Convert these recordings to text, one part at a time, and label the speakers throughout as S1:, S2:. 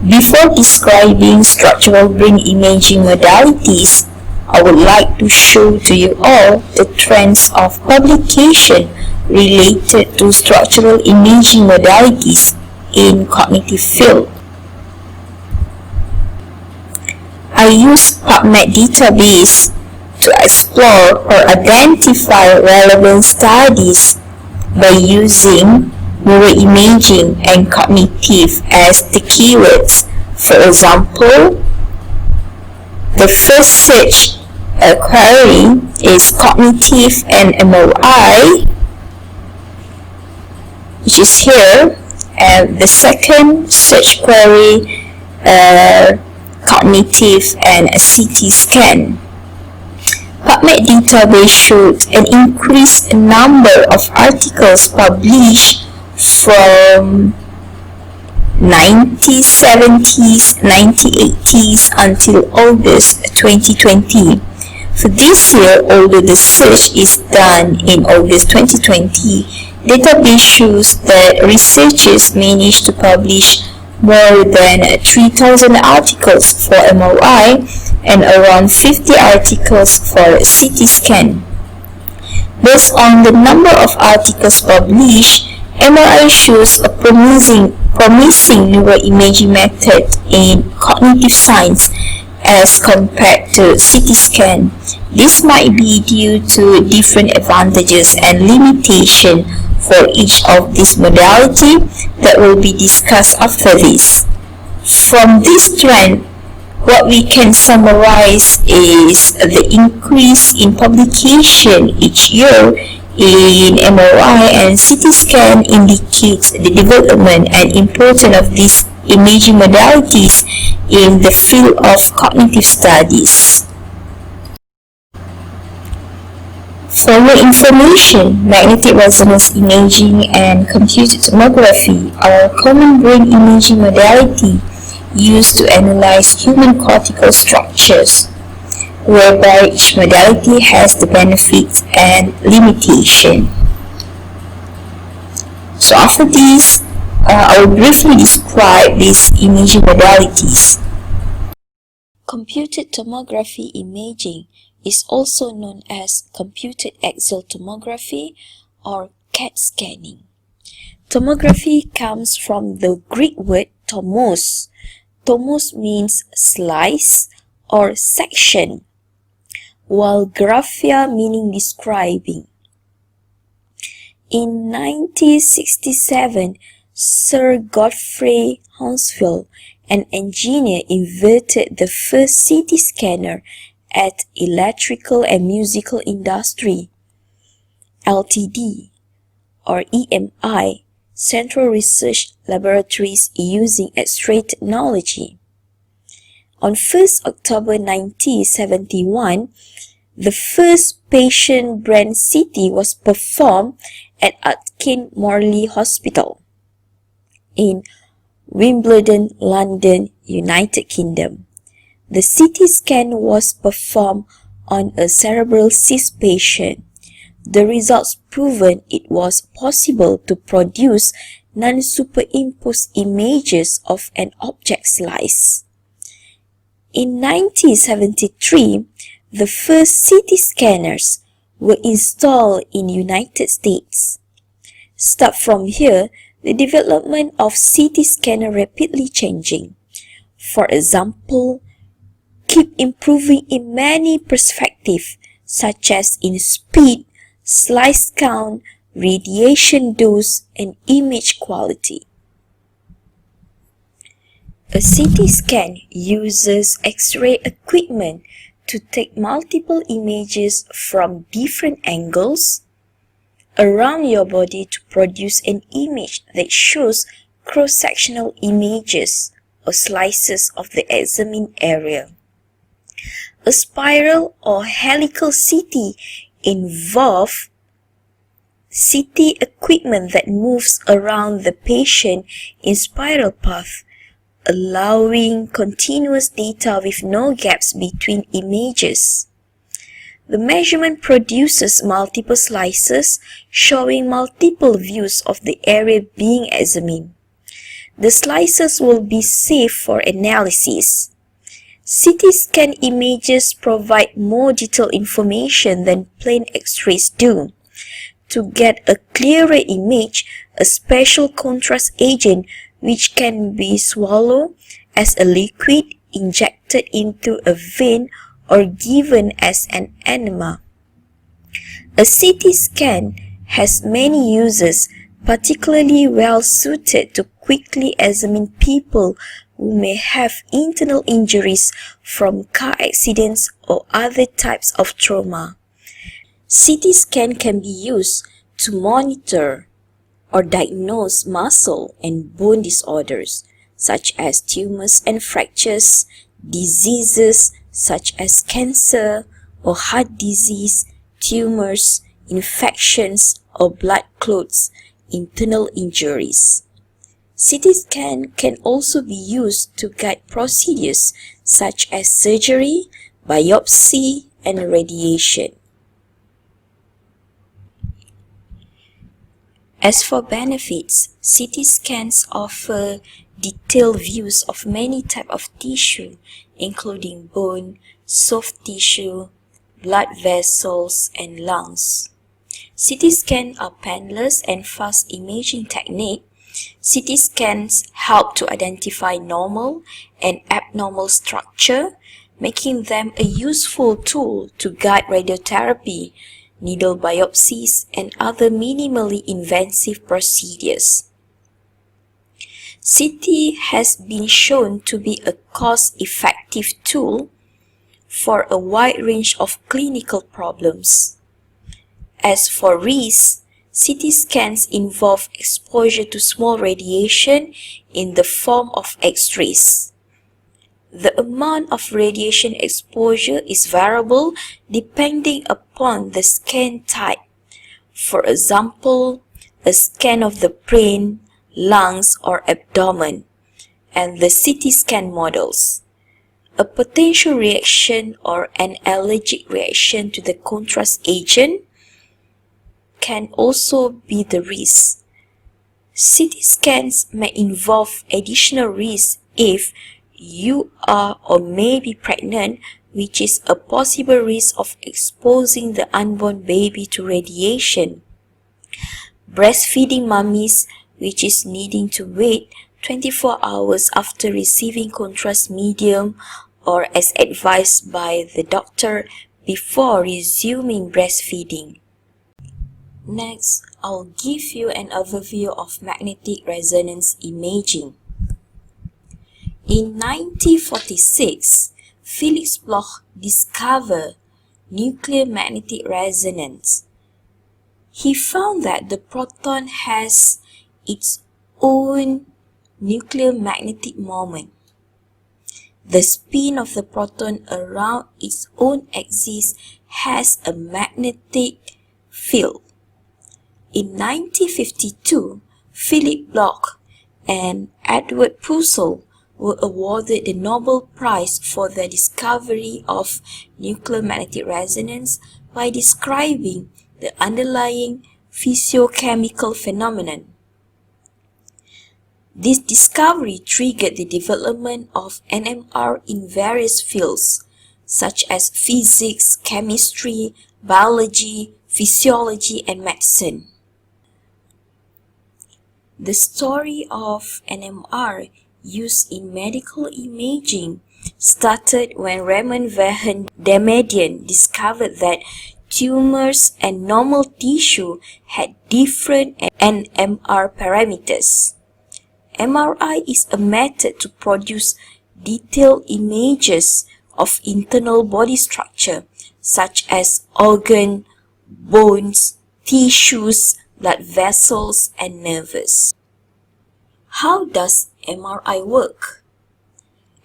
S1: Before describing structural brain imaging modalities, I would like to show to you all the trends of publication related to structural imaging modalities in cognitive field. I use PubMed database to explore or identify relevant studies by using neuroimaging and cognitive as the keywords. For example, the first search query is cognitive and MRI, which is here, and the second search query cognitive and a CT scan. PubMed database showed an increased number of articles published from 1970s, 1980s until August 2020. For this year, although the search is done in August 2020, database shows that researchers managed to publish more than 3,000 articles for MRI and around 50 articles for CT scan. Based on the number of articles published, MRI shows a promising neuroimaging method in cognitive science as compared to CT scan. This might be due to different advantages and limitations for each of these modality that will be discussed after this. From this trend, what we can summarize is the increase in publication each year in MRI and CT scan indicates the development and importance of these imaging modalities in the field of cognitive studies. For more information, magnetic resonance imaging and computed tomography are common brain imaging modality used to analyze human cortical structures, whereby each modality has the benefits and limitation. So after this, I will briefly describe these imaging modalities.
S2: Computed tomography imaging is also known as computed axial tomography or CAT scanning. Tomography comes from the Greek word tomos. Tomos means slice or section, while graphia meaning describing. In 1967, Sir Godfrey Hounsfield, an engineer, invented the first CT scanner at Electrical and Musical Industry Ltd. or EMI, Central Research Laboratories using X-ray technology. On 1st October 1971, the first patient brain CT was performed at Atkin Morley Hospital in Wimbledon, London, United Kingdom. The CT scan was performed on a cerebral cyst patient. The results proven it was possible to produce non-superimposed images of an object slice. In 1973, the first CT scanners were installed in United States. Start from here, the development of CT scanner rapidly changing. For example, keep improving in many perspectives, such as in speed, slice count, radiation dose, and image quality. A CT scan uses X-ray equipment to take multiple images from different angles around your body to produce an image that shows cross-sectional images or slices of the examined area. A spiral or helical CT involves CT equipment that moves around the patient in spiral path, allowing continuous data with no gaps between images. The measurement produces multiple slices showing multiple views of the area being examined. the slices will be saved for analysis. CT scan images provide more detailed information than plain X-rays do. To get a clearer image, a special contrast agent which can be swallowed as a liquid, injected into a vein, or given as an enema. A CT scan has many uses, particularly well suited to quickly examine people who may have internal injuries from car accidents or other types of trauma. CT scan can be used to monitor or diagnose muscle and bone disorders such as tumors and fractures, diseases such as cancer or heart disease, tumors, infections or blood clots, internal injuries. CT scan can also be used to guide procedures such as surgery, biopsy, and radiation. As for benefits, CT scans offer detailed views of many types of tissue, including bone, soft tissue, blood vessels, and lungs. CT scans are painless and fast imaging technique. CT scans help to identify normal and abnormal structure, making them a useful tool to guide radiotherapy, needle biopsies, and other minimally invasive procedures. CT has been shown to be a cost-effective tool for a wide range of clinical problems. As for risks, CT scans involve exposure to small radiation in the form of X-rays. The amount of radiation exposure is variable depending upon the scan type. For example, a scan of the brain, lungs, or abdomen, and the CT scan models. A potential reaction or an allergic reaction to the contrast agent can also be the risk. CT scans may involve additional risks if you are or may be pregnant, which is a possible risk of exposing the unborn baby to radiation. Breastfeeding mummies, which is needing to wait 24 hours after receiving contrast medium or as advised by the doctor before resuming breastfeeding. Next, I'll give you an overview of magnetic resonance imaging. In 1946, Felix Bloch discovered nuclear magnetic resonance. He found that the proton has its own nuclear magnetic moment. The spin of the proton around its own axis has a magnetic field. In 1952, Philip Bloch and Edward Purcell were awarded the Nobel Prize for their discovery of nuclear magnetic resonance by describing the underlying physiochemical phenomenon. This discovery triggered the development of NMR in various fields, such as physics, chemistry, biology, physiology, and medicine. The story of NMR used in medical imaging started when Raymond van Damadian discovered that tumors and normal tissue had different NMR parameters. MRI is a method to produce detailed images of internal body structure, such as organ, bones, tissues, blood vessels, and nerves. How does MRI work?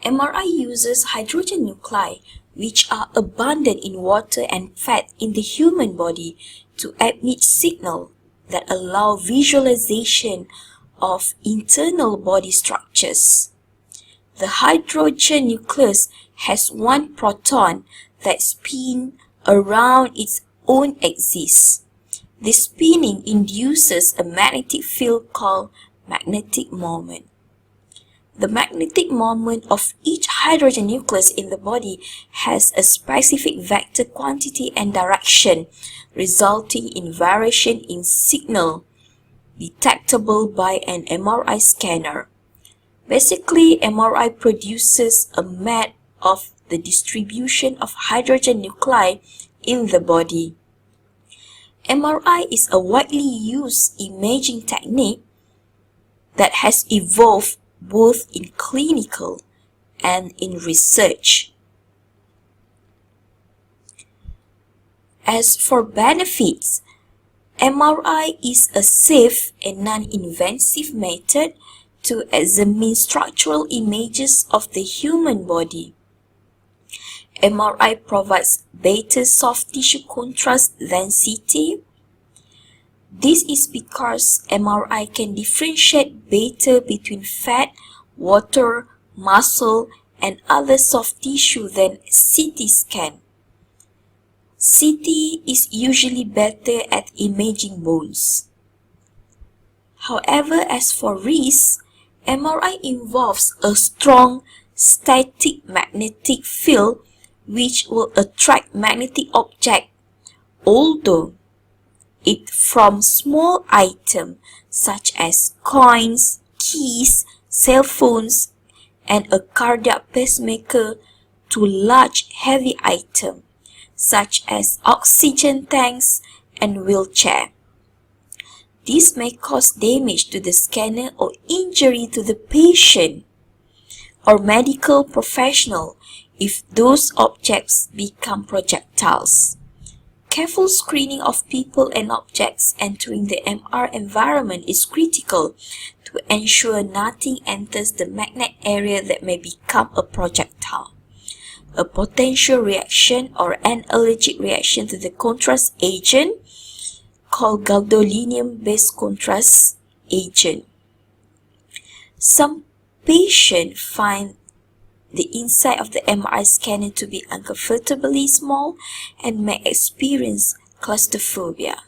S2: MRI uses hydrogen nuclei, which are abundant in water and fat in the human body, to emit signals that allow visualization of internal body structures. The hydrogen nucleus has one proton that spins around its own axis. This spinning induces a magnetic field called magnetic moment. The magnetic moment of each hydrogen nucleus in the body has a specific vector quantity and direction, resulting in variation in signal detectable by an MRI scanner. Basically, MRI produces a map of the distribution of hydrogen nuclei in the body. MRI is a widely used imaging technique that has evolved both in clinical and in research. As for benefits, MRI is a safe and non-invasive method to examine structural images of the human body. MRI provides better soft tissue contrast than CT. This is because MRI can differentiate better between fat, water, muscle, and other soft tissue than CT scan. CT is usually better at imaging bones. However, as for risk, MRI involves a strong static magnetic field which will attract magnetic objects, although it from small items such as coins, keys, cell phones, and a cardiac pacemaker to large heavy items such as oxygen tanks and wheelchair. This may cause damage to the scanner or injury to the patient or medical professional if those objects become projectiles. Careful screening of people and objects entering the MR environment is critical to ensure nothing enters the magnet area that may become a projectile. A potential reaction or an allergic reaction to the contrast agent called gadolinium-based contrast agent. Some patients find the inside of the MRI scanner to be uncomfortably small and may experience claustrophobia.